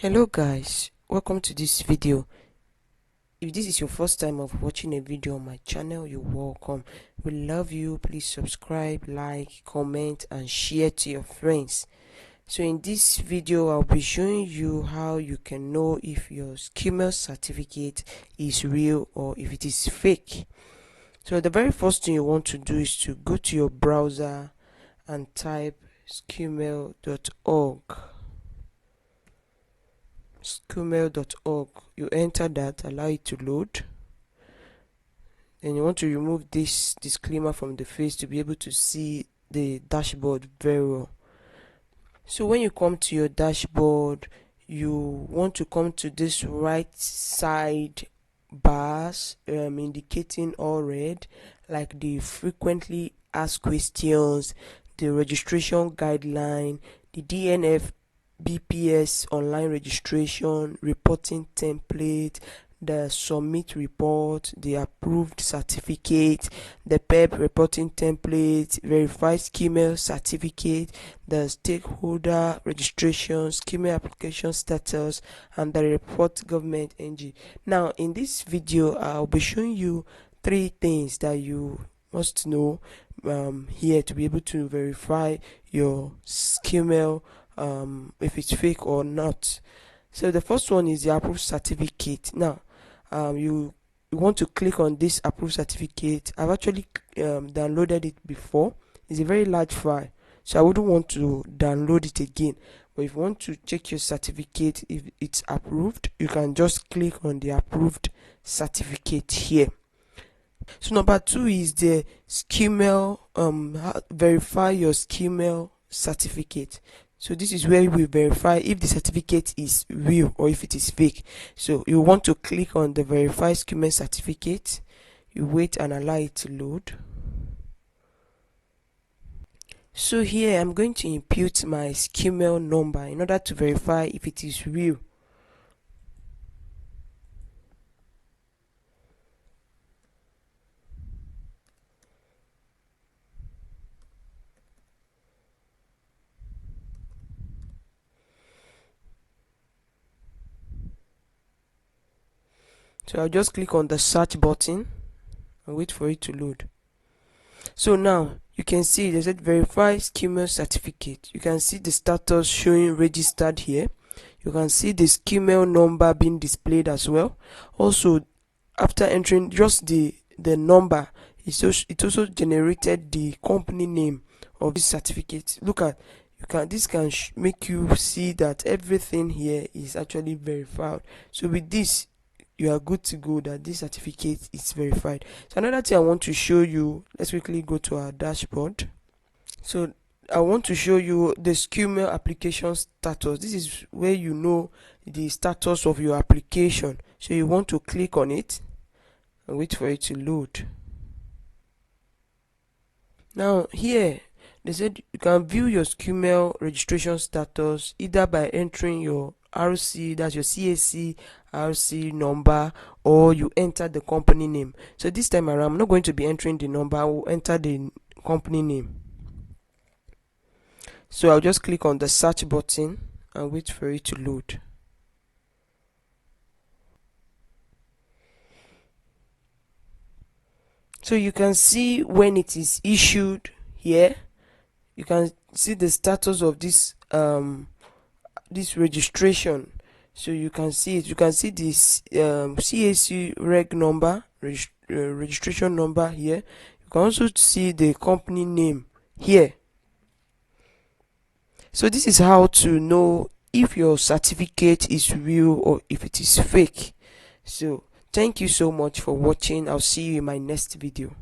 Hello guys, welcome to this video. If this is your first time of watching a video on my channel, you're welcome. We love you. Please subscribe, like, comment and share to your friends. So in this video I'll be showing you how you can know if your SCUML certificate is real or if it is fake. So the very first thing you want to do is to go to your browser and type scuml.org. scuml.org. You enter that, allow it to load. Then you want to remove this disclaimer from the face to be able to see the dashboard very well. So when you come to your dashboard, you want to come to this right side bars indicating all red, like the frequently asked questions, the registration guideline, the DNF BPS online registration, reporting template, the submit report, the approved certificate, the PEP reporting template, verified SCUML certificate, the stakeholder registration, SCUML application status, and the report government NG. Now in this video I'll be showing you three things that you must know here to be able to verify your SCUML if it's fake or not. So the first one is the approved certificate. Now you want to click on this approved certificate. I've actually downloaded it before. It's a very large file, so I wouldn't want to download it again. But if you want to check your certificate if it's approved, you can just click on the approved certificate here. So number two is the SCUML verify your SCUML certificate. So this is where we verify if the certificate is real or if it is fake. So you want to click on the verify SCUML certificate. You wait and allow it to load. So here I'm going to input my SCUML number in order to verify if it is real. So I'll just click on the search button and wait for it to load. So now you can see there's a verify SCUML certificate. You can see the status showing registered here. You can see the SCUML number being displayed as well. Also, after entering just the number, it also generated the company name of this certificate. Look at, this can make you see that everything here is actually verified. So with this, you are good to go that this certificate is verified. So another thing I want to show you, let's quickly go to our dashboard. So I want to show you the SCUML application status. This is where you know the status of your application. So you want to click on it and wait for it to load. Now here they said you can view your SCUML registration status either by entering your RC, that's your CAC RC number, or you enter the company name. So this time around I'm not going to be entering the number, I will enter the company name. So I'll just click on the search button and wait for it to load. So you can see when it is issued here. You can see the status of this this registration. So you can see it. You can see this CAC reg number, registration number here. You can also see the company name here. So this is how to know if your certificate is real or if it is fake. So thank you so much for watching. I'll see you in my next video.